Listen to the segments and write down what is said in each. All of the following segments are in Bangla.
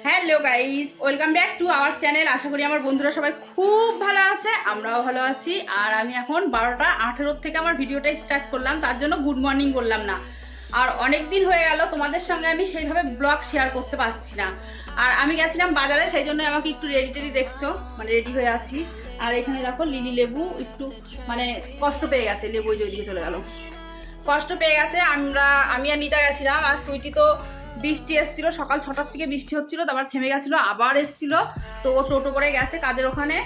Hello guys, welcome back to our channel. আশা করি আমার বন্ধুরা সবাই খুব ভালো আছে, আমরাও ভালো আছি। আর আমি এখন 12:18 থেকে আমার ভিডিওটা স্টার্ট করলাম, তার জন্য গুড মর্নিং বললাম না। আর অনেক দিন হয়ে গেল তোমাদের সঙ্গে আমি সেইভাবে ব্লগ শেয়ার করতে পারছি না। আর আমি গেছিলাম বাজারে, সেই জন্য আমাকে একটু রেডি দেখছো, মানে রেডি হয়ে আছি। আর এখানে দেখো লিলি লেবু একটু মানে কষ্ট পেয়ে গেছে, লেবু ওই দিকে চলে গেল, কষ্ট পেয়ে গেছে। আমি আর নিতা গেছিলাম। আর সুইটি তো বৃষ্টি এসেছিল, সকাল 6টার থেকে বৃষ্টি হচ্ছিল, তারপর থেমে গেছিলো, আবার এসেছিল। তো ও টোটো করে গেছে কাজের ওখানে।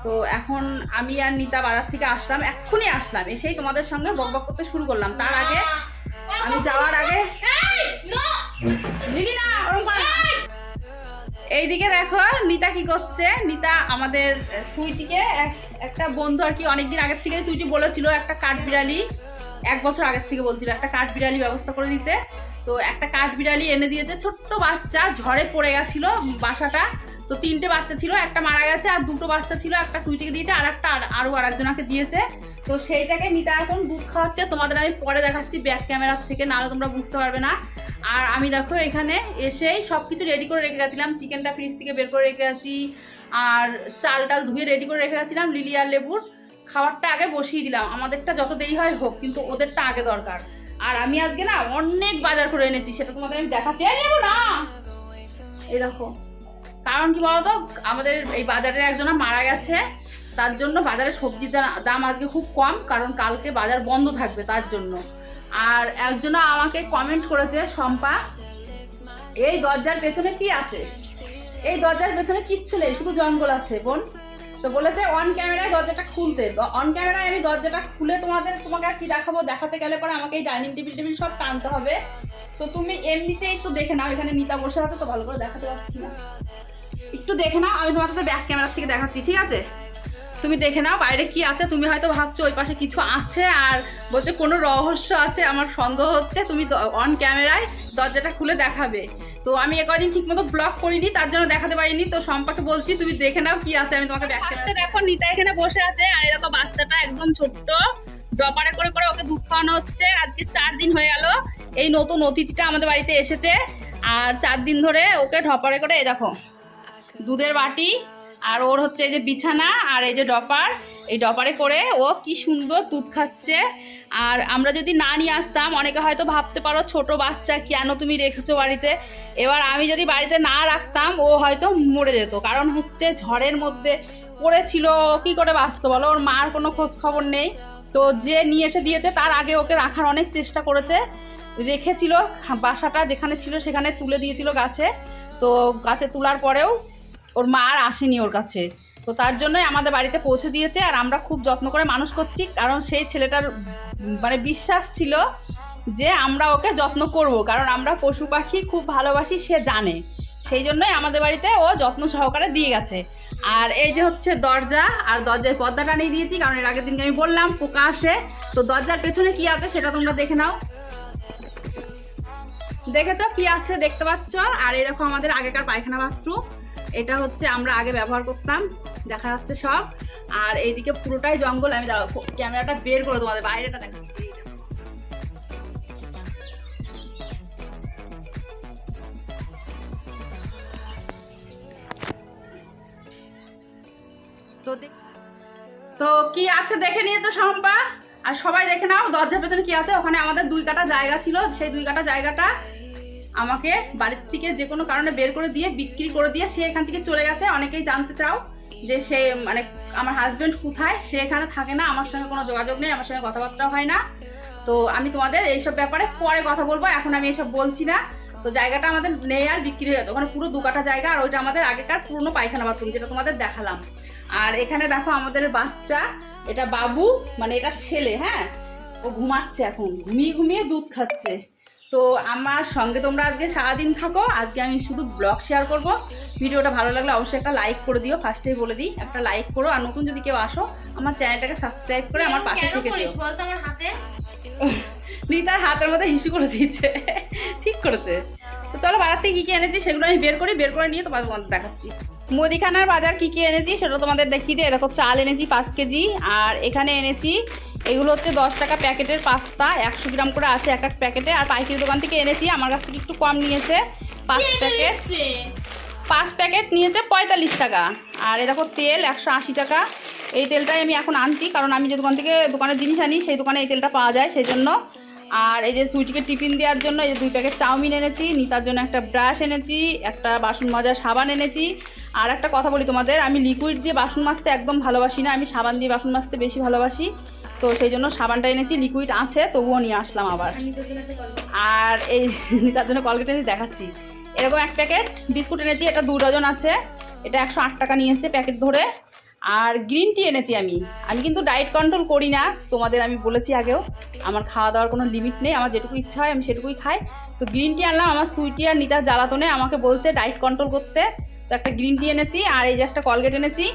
তো এখন আমি আর নিতা বাজার থেকে আসলাম, এক্ষুনি আসলাম, এসেই তোমাদের সঙ্গে বকবক করতে শুরু করলাম। তার আগে আমি যাওয়ার আগে লিলি না ওরকম এইদিকে দেখো নিতা কি করছে। নিতা আমাদের সুইটিকে একটা বন্ধু আর কি অনেকদিন আগের থেকে সুইটি বলেছিল একটা কাঠবিড়ালি, 1 বছর আগের থেকে বলছিল একটা কাঠবিড়ালি ব্যবস্থা করে দিতে। তো একটা কাঠবিড়ালি এনে দিয়েছে, ছোট্ট বাচ্চা, ঝড়ে পড়ে গেছিল বাসাটা। তো 3টে বাচ্চা ছিল, একটা মারা গেছে আর 2টো বাচ্চা ছিল, একটা সুইটিকে দিয়েছে আর একটা আরো আরেকজনকে দিয়েছে। তো সেইটাকে নিতা এখন দুধ খাওয়াচ্ছে, তোমাদের আমি পরে দেখাচ্ছি ব্যাক ক্যামেরার থেকে, নাহলে তোমরা বুঝতে পারবে না। আর আমি দেখো এখানে এসেই সব কিছু রেডি করে রেখে গেছিলাম, চিকেনটা ফ্রিজ থেকে বের করে রেখে গেছি, আর চাল টাল ধুয়ে রেডি করে রেখে গেছিলাম। লিলি আর লেবুর খাবারটা আগে বসিয়ে দিলাম, আমাদেরটা যত দেরি হয় হোক, কিন্তু ওদেরটা আগে দরকার। আর আমি আজকে না অনেক বাজার করে এনেছি, সেটা তোমাদের আমি দেখাচ্ছি। নেবো না, এই দেখো। কারণ কি বলতো, আমাদের এই বাজারে একজনা মারা গেছে, তার জন্য বাজারে সবজির দাম আজকে খুব কম, কারণ কালকে বাজার বন্ধ থাকবে তার জন্য। আর একজনা আমাকে কমেন্ট করেছে, শম্পা এই দরজার পেছনে কি আছে? এই দরজার পেছনে কিচ্ছু নেই, শুধু জঙ্গল আছে বোন। তো বলেছে অন ক্যামেরায় দরজাটা খুলতে। অন ক্যামেরায় আমি দরজাটা খুলে তোমাকে আর কি দেখাবো, দেখাতে গেলে পরে আমাকে এই ডাইনিং টেবিল সব টানতে হবে। তো তুমি এমনিতে একটু দেখে নাও, এখানে নিতা বসে আছে তো ভালো করে দেখাতে পারছি না, একটু দেখে নাও, আমি তোমার সাথে ব্যাক ক্যামেরা থেকে দেখাচ্ছি, ঠিক আছে? তুমি দেখে নাও বাইরে কি আছে। তুমি হয়তো ভাবছো ওই পাশে কিছু আছে, আর বলছে কোনো রহস্য আছে, আমার সন্দেহ হচ্ছে। তুমি অন ক্যামেরায় দরজাটা খুলে দেখাবে। তো আমি একদিন ঠিক মতো ব্লগ করিনি, তার জন্য দেখাতে পারিনি। তো সম্পাকে বলছি তুমি দেখে নাও কি আছে, আমি তোমাকে ফার্স্টে দেখো নিতা এখানে বসে আছে, আর এই দেখো বাচ্চাটা একদম ছোট্ট, ডপারে করে করে ওকে দুধ খাওয়ানো হচ্ছে। আজকে 4 দিন হয়ে গেল এই নতুন অতিথিটা আমাদের বাড়িতে এসেছে, আর 4 দিন ধরে ওকে ডপারে করে, এই দেখো দুধের বাটি, আর ওর হচ্ছে এই যে বিছানা, আর এই যে ডপার, এই ডপারে করে ও কি সুন্দর দুধ খাচ্ছে। আর আমরা যদি না নিয়ে আসতাম, অনেকে হয়তো ভাবতে পারো ছোট বাচ্চা কেন তুমি রেখেছো বাড়িতে। এবার আমি যদি বাড়িতে না রাখতাম ও হয়তো মরে যেত, কারণ হচ্ছে ঝড়ের মধ্যে পড়েছিল, কি করে বাঁচতো বলো? ওর মার কোনো খোঁজ খবর নেই। তো যে নিয়ে এসে দিয়েছে তার আগে ওকে রাখার অনেক চেষ্টা করেছে, রেখেছিল, বাসাটা যেখানে ছিল সেখানে তুলে দিয়েছিল গাছে। তো গাছে তোলার পরেও ওর মা আর আসেনি ওর কাছে। তো তার জন্যই আমাদের বাড়িতে পৌঁছে দিয়েছে, আর আমরা খুব যত্ন করে মানুষ করছি, কারণ সেই ছেলেটার মানে বিশ্বাস ছিল যে আমরা ওকে যত্ন করব, কারণ আমরা পশু পাখি খুব ভালোবাসি, সে জানে। সেই জন্যই আমাদের বাড়িতে ও যত্ন সহকারে দিয়ে গেছে। আর এই যে হচ্ছে দরজা, আর দরজার পর্দাটা নিয়ে দিয়েছি, কারণ এর আগের দিনকে আমি বললাম পোকা আসে। তো দরজার পেছনে কি আছে সেটা তোমরা দেখে নাও, দেখেছো কি আছে দেখতে পাচ্ছ। আর এই দেখো আমাদের আগেকার পায়খানা বাথরুম, এটা হচ্ছে আমরা আগে ব্যবহার করতাম, দেখা যাচ্ছে সব। আর এইদিকে পুরোটাই জঙ্গল। আমি ক্যামেরাটা বের করে তোমাদের বাইরেটা দেখাচ্ছি। তো কি আছে দেখে নিয়েছো শম্পা, আর সবাই দেখে নাও দরজার পেছনে কি আছে। ওখানে আমাদের 2 কাঠা জায়গা ছিল, সেই 2 কাঠা জায়গাটা আমাকে বাড়ির থেকে যে কোনো কারণে বের করে দিয়ে, বিক্রি করে দিয়ে সে এখান থেকে চলে গেছে। অনেকেই জানতে চাও যে সে মানে আমার হাজবেন্ড কোথায়, সে এখানে থাকে না, আমার সঙ্গে কোনো যোগাযোগ নেই, আমার সঙ্গে কথাবার্তা হয় না। তো আমি তোমাদের এইসব ব্যাপারে পরে কথা বলবো, এখন আমি এসব বলছি না। তো জায়গাটা আমাদের নেই আর বিক্রি হয়ে গেছে, ওখানে পুরো 2 কাঠা জায়গা, আর ওইটা আমাদের আগেকার পুরনো পায়খানা বাথরুম, যেটা তোমাদের দেখালাম। আর এখানে দেখো আমাদের বাচ্চা, এটা বাবু, মানে এটা ছেলে, হ্যাঁ, ও ঘুমাচ্ছে এখন, ঘুমিয়ে ঘুমিয়ে দুধ খাচ্ছে। তো আমার সঙ্গে তোমরা আজকে সারাদিন থাকো, আজকে আমি শুধু ব্লগ শেয়ার করব। ভিডিওটা ভালো লাগলে অবশ্যই একটা লাইক করে দিও, ফার্স্টেই বলে দিই একটা লাইক করো। আর নতুন যদি কেউ আসো আমার চ্যানেলটাকে সাবস্ক্রাইব করে আমার পাশে থেকে দিও। নিতার হাতের মধ্যে হিসু করে দিয়েছে, ঠিক করেছে। তো চলো বাজার থেকে কী কী এনেছি সেগুলো আমি বের করে নিয়ে তোমাদের দেখাচ্ছি। মুদিখানার বাজার কী কী এনেছি সেটা তোমাদের দেখিয়ে দিয়ে, দেখো চাল এনেছি 5 কেজি, আর এখানে এনেছি এগুলো হচ্ছে 10 টাকা প্যাকেটের পাস্তা, 100 গ্রাম করে আছে এক এক প্যাকেটে। আর পাইকারি দোকান থেকে এনেছি, আমার কাছ থেকে একটু কম নিয়েছে 5 প্যাকেট। 5 প্যাকেট নিয়েছে 45 টাকা। আর এই দেখো তেল 180 টাকা। এই তেলটাই আমি এখন আনছি, কারণ আমি যে দোকানের জিনিস আনি সেই দোকানে এই তেলটা পাওয়া যায়, সেই জন্য। আর এই যে সুইটিকে টিফিন দেওয়ার জন্য এই যে 2 প্যাকেট চাউমিন এনেছি, নিতার জন্য একটা ব্রাশ এনেছি, একটা বাসন মাজার সাবান এনেছি। আর একটা কথা বলি তোমাদের, আমি লিকুইড দিয়ে বাসন মাজতে একদম ভালোবাসি না, আমি সাবান দিয়ে বাসন মাজতে বেশি ভালোবাসি। তো সেই জন্য সাবানটা এনেছি, লিকুইড আছে তবুও নিয়ে আসলাম আবার। আর এই নিতার জন্য কলগেট এনেছি, দেখাচ্ছি। এরকম 1 প্যাকেট বিস্কুট এনেছি, এটা 2 ডজন আছে, এটা 108 টাকা নিয়েছে প্যাকেট ধরে। আর গ্রিন টি এনেছি। আমি কিন্তু ডায়েট কন্ট্রোল করি না, তোমাদের আমি বলেছি আগেও, আমার খাওয়া দাওয়ার কোনো লিমিট নেই, আমার যেটুকু ইচ্ছা হয় আমি সেটুকুই খাই। তো গ্রিন টি আনলাম, আমার সুইটি আর নিতার জ্বালাতনে আমাকে বলছে ডায়েট কন্ট্রোল করতে, তো একটা গ্রিন টি এনেছি। আর এই যে একটা কলগেট এনেছি।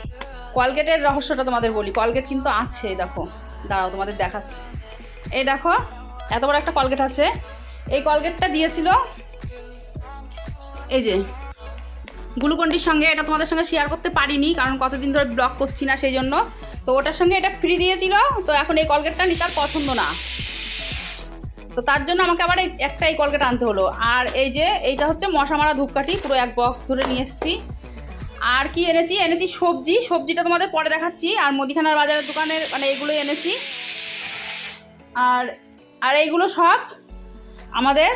কলগেটের রহস্যটা তোমাদের বলি, কলগেট কিন্তু আছে, দেখো দাঁড়াও তোমাদের দেখাচ্ছি। এই দেখো এত বড় একটা কলগেট আছে। এই কলগেটটা দিয়েছিল এই যে গ্লুকন্ডির সঙ্গে, এটা তোমাদের সঙ্গে শেয়ার করতে পারিনি কারণ কতদিন ধরে ব্লগ করছি না সেই জন্য। তো ওটার সঙ্গে এটা ফ্রি দিয়েছিল, তো এখন এই কলগেটটা নিতার পছন্দ না, তো তার জন্য আমাকে আবার এই কলগেট আনতে হলো। আর এই যে এইটা হচ্ছে মশা মারা ধূপকাঠি, পুরো 1 বক্স ধরে নিয়ে এসেছি। আর কি এনেছি সবজিটা তোমাদের পরে দেখাচ্ছি। আর মুদিখানার বাজারের দোকানের মানে এগুলোই এনেছি। আর এইগুলো সব আমাদের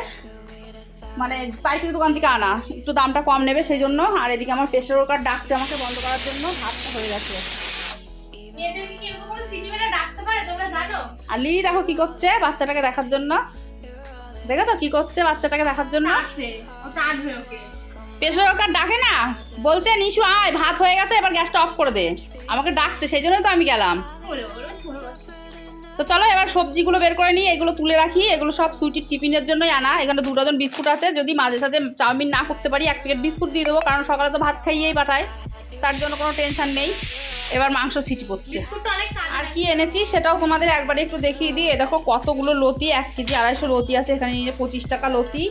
মানে পাইকারি দোকান থেকে আনা, একটু দামটা কম নেবে সেই জন্য। আর এদিকে আমার প্রেসার কুকার ডাকছে আমাকে বন্ধ করার জন্য, ভাতটা হয়ে গেছে। আর লিলি দেখো কি করছে বাচ্চাটাকে দেখার জন্য, দেখেছো কি করছে বাচ্চাটাকে দেখার জন্য। প্রেসার কুকার ডাকে না, বলছে নিশু আয় ভাত হয়ে গেছে এবার গ্যাসটা অফ করে দে, আমাকে ডাকছে সেই জন্যই তো আমি গেলাম। তো চলো এবার সবজিগুলো বের করে নিই, এগুলো তুলে রাখি, এগুলো সব সুইটির টিফিনের জন্যই আনা। এখানে 2 ডজন বিস্কুট আছে, যদি মাঝে সাঝে চাউমিন না করতে পারি 1 প্যাকেট বিস্কুট দিয়ে দেবো, কারণ সকালে তো ভাত খাইয়েই পাঠায়, তার জন্য কোনো টেনশন নেই। এবার মাংস সিটি পড়ছে। আর কি এনেছি সেটাও তোমাদের একবারে একটু দেখিয়ে দিই। দেখো কতগুলো লতি, 1 কেজি 250 লতি আছে এখানে। নিয়ে 25 টাকা লতি,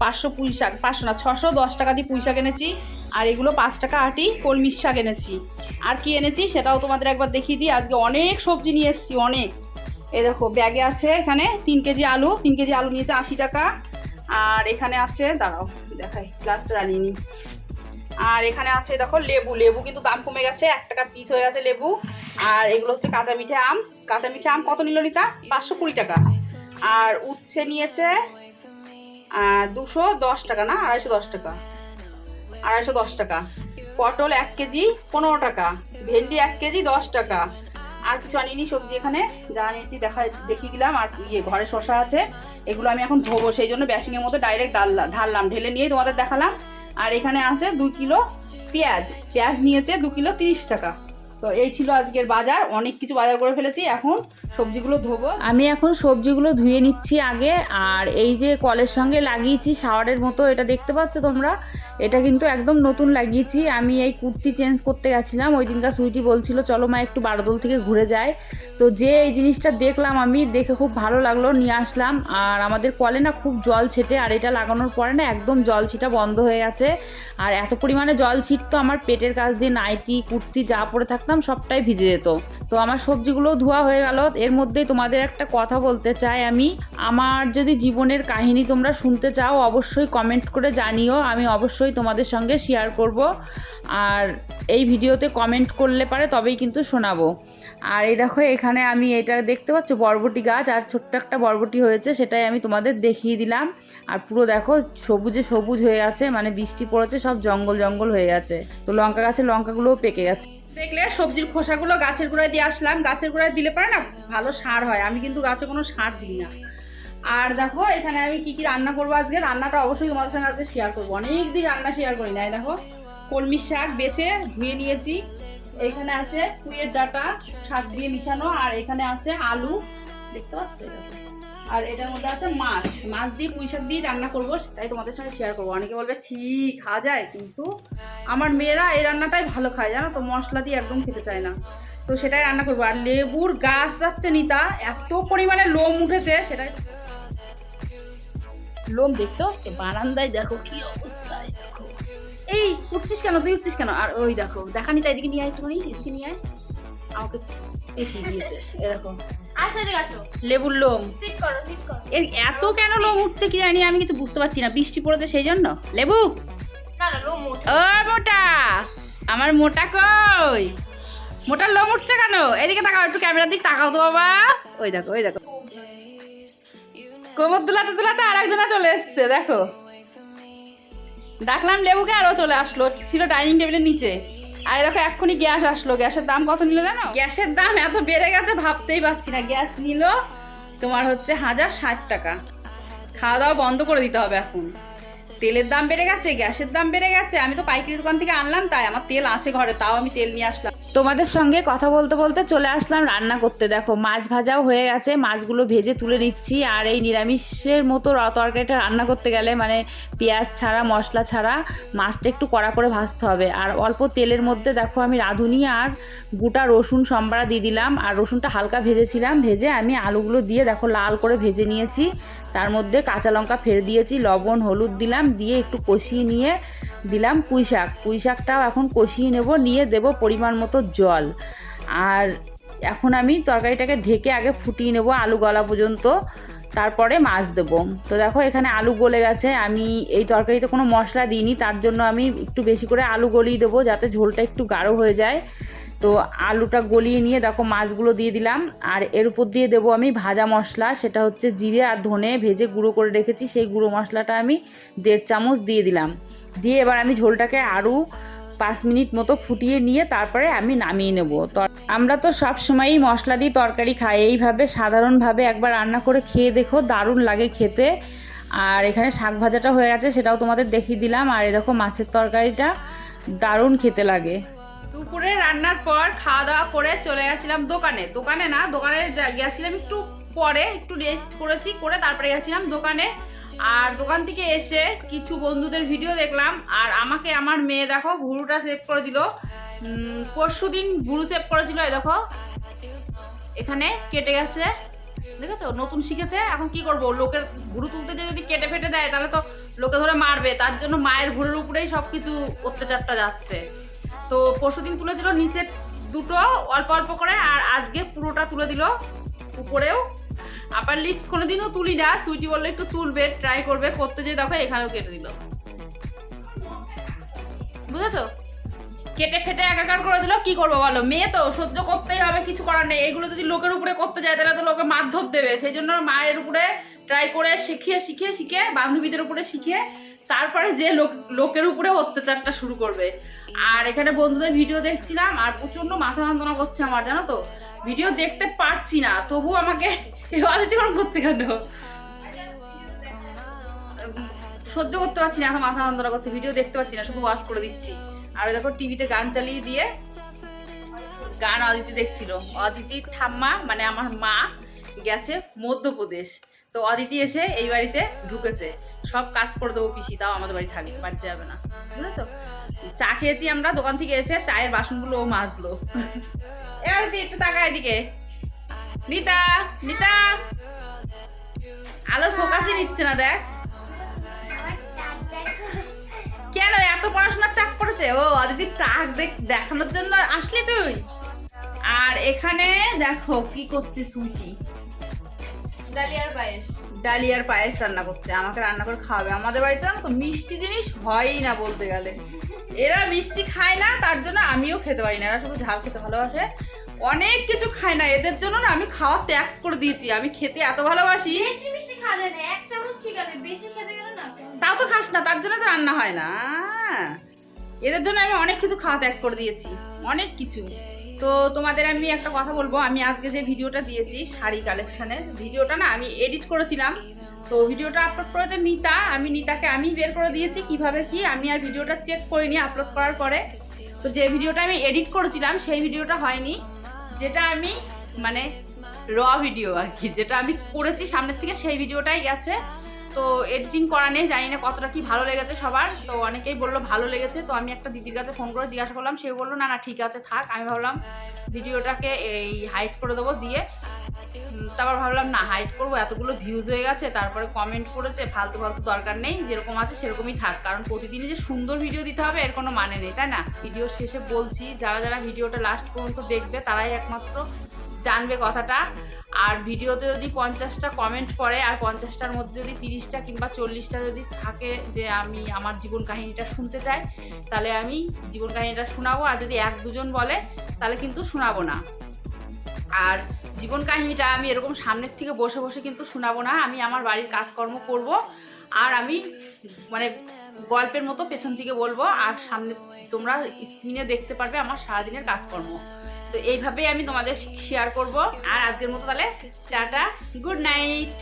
500 পুঁই শাক, 500 না 610 টাকা দিয়ে পুঁই শাক এনেছি। আর এগুলো 5 টাকা আটি কলমির শাক এনেছি। আর কি এনেছি সেটাও তোমাদের একবার দেখিয়ে দিই। আজকে অনেক সবজি নিয়ে এসেছি, অনেক। এই দেখো ব্যাগে আছে এখানে 3 কেজি আলু, 3 কেজি আলু নিয়েছে 80 টাকা। আর এখানে আছে, দাঁড়াও দেখাই, গ্লাসটা জ্বালিয়ে নিই। আর এখানে আছে দেখো লেবু কিন্তু দাম কমে গেছে, 1 টাকা পিস হয়ে গেছে লেবু। আর এগুলো হচ্ছে কাঁচা মিঠে আম কত নিল নিতা? 520 টাকা। আর উচ্ছে নিয়েছে 210 টাকা, না 210 টাকা, 210 টাকা। পটল 1 কেজি 15 টাকা, ভেন্ডি 1 কেজি 10 টাকা। আর কিছু আনিনি সবজি, এখানে যা নিয়েছি দেখিয়ে দিলাম। আর ঘরে শসা আছে, এগুলো আমি এখন ধোবো, সেই জন্য বেসিংয়ের মধ্যে ডাইরেক্ট ঢাললাম, ঢেলে নিয়েই তোমাদের দেখালাম। আর এখানে আছে 2 কিলো পেঁয়াজ নিয়েছে 2 কিলো 30 টাকা। তো এই ছিল আজকের বাজার, অনেক কিছু বাজার করে ফেলেছি। এখন সবজিগুলো ধোবো, আমি এখন সবজিগুলো ধুয়ে নিচ্ছি আগে। আর এই যে কলের সঙ্গে লাগিয়েছি শাওয়ারের মতো, এটা দেখতে পাচ্ছ তোমরা, এটা কিন্তু একদম নতুন লাগিয়েছি। আমি এই কুর্তি চেঞ্জ করতে গেছিলাম, ওই দিনকার সুইটি বলছিল চলো মা একটু বারোদল থেকে ঘুরে যায়, তো যে এই জিনিসটা দেখলাম, আমি দেখে খুব ভালো লাগলো, নিয়ে আসলাম। আর আমাদের কলে না খুব জল ছেটে, আর এটা লাগানোর পরে না একদম জল ছিটা বন্ধ হয়ে গেছে। আর এত পরিমাণে জল ছিটতো, আমার পেটের কাছ দিয়ে নাইটি কুর্তি যা পরে থাকতাম সবটাই ভিজে যেত। তো আমার সবজিগুলো ধোয়া হয়ে গেল। এর মধ্যে তোমাদের একটা কথা বলতে চাই, আমি আমার যদি জীবনের কাহিনী তোমরা শুনতে চাও অবশ্যই কমেন্ট করে জানিও, আমি অবশ্যই তোমাদের সঙ্গে শেয়ার করব। আর এই ভিডিওতে কমেন্ট করলে পারে তবেই কিন্তু শোনাবো। আর এই দেখো এখানে আমি এটা দেখতে পাচ্ছ বরবটি গাছ, আর ছোট্ট একটা বরবটি হয়েছে, সেটাই আমি তোমাদের দেখিয়ে দিলাম। আর পুরো দেখো সবুজে সবুজ হয়ে গেছে, মানে বৃষ্টি পড়েছে, সব জঙ্গল হয়ে গেছে। তো লঙ্কা গাছের লঙ্কাগুলোও পেকে গেছে। দেখলে সবজির খোসাগুলো গাছের গোড়ায় দিয়ে আসলাম, গাছের গোড়ায় দিলে পারে না ভালো সার হয়, আমি কিন্তু গাছে কোনো সার দিই না। আর দেখো এখানে আমি কি রান্না করবো আজকে, রান্নাটা অবশ্যই তোমাদের সঙ্গে আজকে শেয়ার করবো, অনেক দিন রান্না শেয়ার করি না। দেখো কলমির শাক বেছে ধুয়ে নিয়েছি, এইখানে আছে পুঁইয়ের ডাঁটা শাক দিয়ে মিশানো, আর এখানে আছে আলু দেখতে পাচ্ছ, আর এটার মধ্যে আছে মাছ দিয়ে পুঁই শাক দিয়ে রান্না করবো, তাই তোমাদের সঙ্গে শেয়ার করবো। অনেকে বলবে ছি খাওয়া যায়, কিন্তু আমার মেয়েরা এই রান্নাটাই ভালো খায় জানো তো, মশলা দিয়ে একদম খেতে চায় না, তো সেটাই রান্না করবো। আর লেবুর গাছ যাচ্ছে নিতা, এত পরিমাণে লোম উঠেছে, সেটাই লোম দেখতে হচ্ছে বারান্দায়, দেখো কি অবস্থায়। দেখো এই উঠছিস কেন, তুই উঠছিস কেন? আর ওই দেখো দেখানি, তাই এদিকে নিয়ে আয়, একটুখানি এদিকে নিয়ে আয়, আমাকে পেঁচিয়ে দিয়েছে। এরকম লেবুর লোম, এর এত কেন লোম উঠছে কি জানি, আমি কিছু বুঝতে পারছি না, বৃষ্টি পড়েছে সেই জন্য। লেবু ও মোটা, আমার মোটা কই? মোটার লোম উঠছে কেন? এদিকে তাকাও, একটু ক্যামেরার দিক তাকাও তো বাবা। ওই দেখো, ওই দেখো, কোমর দুলাতে দুলাতে আর একজনা চলে এসছে দেখো। ডাকলাম লেবুকে আর ও চলে আসলো, ছিল ডাইনিং টেবিলের নিচে। আর দেখো এক্ষুনি গ্যাস আসলো। গ্যাসের দাম কত নিল জানো? গ্যাসের দাম এত বেড়ে গেছে ভাবতেই পারছি না। গ্যাস নিল তোমার হচ্ছে 1060 টাকা। খাওয়া দাওয়া বন্ধ করে দিতে হবে এখন। তেলের দাম বেড়ে গেছে, গ্যাসের দাম বেড়ে গেছে। আমি তো পাইকারি দোকান থেকে আনলাম, তাই আমার তেল আছে ঘরে, তাও আমি তেল নিয়ে আসলাম। তোমাদের সঙ্গে কথা বলতে বলতে চলে আসলাম রান্না করতে। দেখো মাছ ভাজাও হয়ে গেছে, মাছগুলো ভেজে তুলে নিচ্ছি। আর এই নিরামিষের মতো তরকারিটা রান্না করতে গেলে মানে পেঁয়াজ ছাড়া, মশলা ছাড়া মাছটা একটু কড়া করে ভাজতে হবে। আর অল্প তেলের মধ্যে দেখো আমি রাঁধুনি আর গোটা রসুন সম্বারা দিয়ে দিলাম। আর রসুনটা হালকা ভেজেছিলাম, ভেজে আমি আলুগুলো দিয়ে দেখো লাল করে ভেজে নিয়েছি। তার মধ্যে কাঁচা লঙ্কা ফেলে দিয়েছি, লবণ হলুদ দিলাম, দিয়ে একটু কষিয়ে নিয়ে দিলাম পুঁই শাক। পুঁই শাকটাও এখন কষিয়ে নেব, নিয়ে দেব পরিমাণ মতো জল। আর এখন আমি তরকারিটাকে ঢেকে আগে ফুটিয়ে নেব আলু গলা পর্যন্ত, তারপরে মাছ দেবো। তো দেখো এখানে আলু গলে গেছে। আমি এই তরকারিতে কোনো মশলা দিইনি, তার জন্য আমি একটু বেশি করে আলু গলিয়ে দেবো যাতে ঝোলটা একটু গাঢ় হয়ে যায়। তো আলুটা গলিয়ে নিয়ে দেখো মাছগুলো দিয়ে দিলাম। আর এর উপর দিয়ে দেবো আমি ভাজা মশলা, সেটা হচ্ছে জিরে আর ধনে ভেজে গুঁড়ো করে রেখেছি। সেই গুঁড়ো মশলাটা আমি 1.5 চামচ দিয়ে দিলাম। দিয়ে এবার আমি ঝোলটাকে আরও 5 মিনিট মতো ফুটিয়ে নিয়ে তারপরে আমি নামিয়ে নেব। তো আমরা তো সব সময়ই মশলা দিয়ে তরকারি খাই, এইভাবে সাধারণভাবে একবার রান্না করে খেয়ে দেখো, দারুণ লাগে খেতে। আর এখানে শাক ভাজাটা হয়ে গেছে, সেটাও তোমাদের দেখিয়ে দিলাম। আর এই দেখো মাছের তরকারিটা দারুণ খেতে লাগে। দুপুরে রান্নার পর খাওয়া দাওয়া করে চলে গেছিলাম দোকানে। দোকানে গেছিলাম একটু পরে, একটু রেস্ট করেছি, করে তারপরে গেছিলাম দোকানে। আর দোকান থেকে এসে কিছু বন্ধুদের ভিডিও দেখলাম। আর আমাকে আমার মেয়ে দেখো ভুরুটা সেভ করে দিল। পরশুদিন ভুরু সেভ করেছিল, এই দেখো এখানে কেটে গেছে, দেখেছো? নতুন শিখেছে। এখন কি করব, লোকের ভুরু তুলতে যদি কেটে ফেটে দেয় তাহলে তো লোকে ধরে মারবে। তার জন্য মায়ের ভুরুর উপরেই সবকিছু অত্যাচারটা যাচ্ছে। তো পরশুদিন তুলেছিল নিচে দুটো অল্প অল্প করে, আর আজকে পুরোটা তুলে দিল উপরেও। আবার লিপস কোনোদিনও তুলি না, সুইটি বললে একটু তুলবে, ট্রাই করবে, করতে যেয়ে দেখো এখানেও কেটে দিল, বুঝেছো? কেটে ফেটে একাকার করে দিল। কি করবো বলো, মেয়ে তো সহ্য করতেই হবে, কিছু করার নেই। এইগুলো যদি লোকের উপরে করতে যায় তাহলে তো লোকে মারধর দেবে। সেই জন্য মায়ের উপরে ট্রাই করে শিখে বান্ধবীদের উপরে শিখে তারপরে যে লোকের উপরে অত্যাচারটা শুরু করবে। আর এখানে বন্ধুদের ভিডিও দেখছিলাম, আর প্রচন্ড মাথা যন্ত্রণা করছে আমার, জানো তো? ভিডিও দেখতে পারছি না, তবু আমাকে অতিথিকরণ করছে কেন সহ্য করতে পারছি না, এখন মাথা যন্ত্রণা করছে। ভিডিও দেখতে পাচ্ছি না, শুধু ওয়াচ করে দিচ্ছি। আর দেখো টিভিতে গান চালিয়ে দিয়ে গান অদিতি দেখছিল। অদিতির ঠাম্মা মানে আমার মা গেছে মধ্যপ্রদেশ, তো অদিতি এসে এই বাড়িতে ঢুকেছে। সব কাজ করে দেবো পিসি, তাও আমাদের বাড়ি থাকবে, বাড়িতে যাবে না, বুঝেছো? চা খেয়েছি আমরা দোকান থেকে এসে, চায়ের বাসনগুলো ও মাজলো। অদিতি একটু তাকা এদিকে। নিতা নিতা, আলোর ফোকাসই নিচ্ছে না, দেখ কেন এত পড়াশোনার চাপ পড়েছে। ও অদিতি টাক দেখানোর জন্য আসলি তুই। আর এখানে দেখো কি করছে সুইটি, ডালিয়ার পায়েস রান্না করছে। আমাকে রান্না করে খাওয়াবে। আমাদের বাড়িতে তো মিষ্টি জিনিস হয়ই না বলতে গেলে। এরা মিষ্টি খায় না, তার জন্য আমিও খেতে পারি না। এরা শুধু ঝাল খেতে ভালোবাসে, অনেক কিছু খায় না। এদের জন্য না আমি খাওয়া ত্যাগ করে দিয়েছি। আমি খেতে এত ভালোবাসি, বেশি মিষ্টি খাওয়া যায় না, 1 চামচ ঠিক আছে, বেশি খেতে গেলে না। তাও তো খাস না, তার জন্য তো রান্না হয় না। এদের জন্য আমি অনেক কিছু খাওয়া ত্যাগ করে দিয়েছি, অনেক কিছু। তো তোমাদের আমি একটা কথা বলবো, আমি আজকে যে ভিডিওটা দিয়েছি শাড়ি কালেকশনের ভিডিওটা না আমি এডিট করেছিলাম। তো ভিডিওটা আপলোড করেছে নিতা। আমি নিতাকে আমি বের করে দিয়েছি কিভাবে কি, আমি আর ভিডিওটা চেক করিনি আপলোড করার পরে। তো যে ভিডিওটা আমি এডিট করেছিলাম সেই ভিডিওটা হয়নি, যেটা আমি মানে র ভিডিও আর কি, যেটা আমি করেছি সামনের থেকে সেই ভিডিওটাই গেছে। তো এডিটিং করা নেই, জানি না কতটা কি ভালো লেগেছে সবার। তো অনেকেই বললো ভালো লেগেছে। তো আমি একটা দিদির কাছে ফোন করে জিজ্ঞাসা করলাম, সে বললো না না ঠিক আছে থাক। আমি ভাবলাম ভিডিওটাকে এই হাইড করে দেবো দিয়ে, তারপর ভাবলাম না হাইড করবো, এতগুলো ভিউজ হয়ে গেছে, তারপরে কমেন্ট করেছে, ফালতু দরকার নেই, যেরকম আছে সেরকমই থাক। কারণ প্রতিদিনই যে সুন্দর ভিডিও দিতে হবে এর কোনো মানে নেই, তাই না? ভিডিও শেষে বলছি, যারা যারা ভিডিওটা লাস্ট পর্যন্ত দেখবে তারাই একমাত্র জানবে কথাটা। আর ভিডিওতে যদি 50টা কমেন্ট পড়ে আর 50টার মধ্যে যদি 30টা কিংবা 40টা যদি থাকে যে আমি আমার জীবন কাহিনীটা শুনতে চাই, তাহলে আমি জীবন কাহিনীটা শোনাবো। আর যদি 1-2জন বলে তাহলে কিন্তু শোনাবো না। আর জীবন কাহিনীটা আমি এরকম সামনের থেকে বসে বসে কিন্তু শোনাবো না, আমি আমার বাড়ির কাজকর্ম করব আর আমি মানে গল্পের মতো পেছন থেকে বলবো, আর সামনে তোমরা স্ক্রিনে দেখতে পারবে আমার সারাদিনের কাজকর্ম। তো এইভাবেই আমি তোমাদের শেয়ার করব। আর আজকের মতো তাহলে টাটা, গুড নাইট।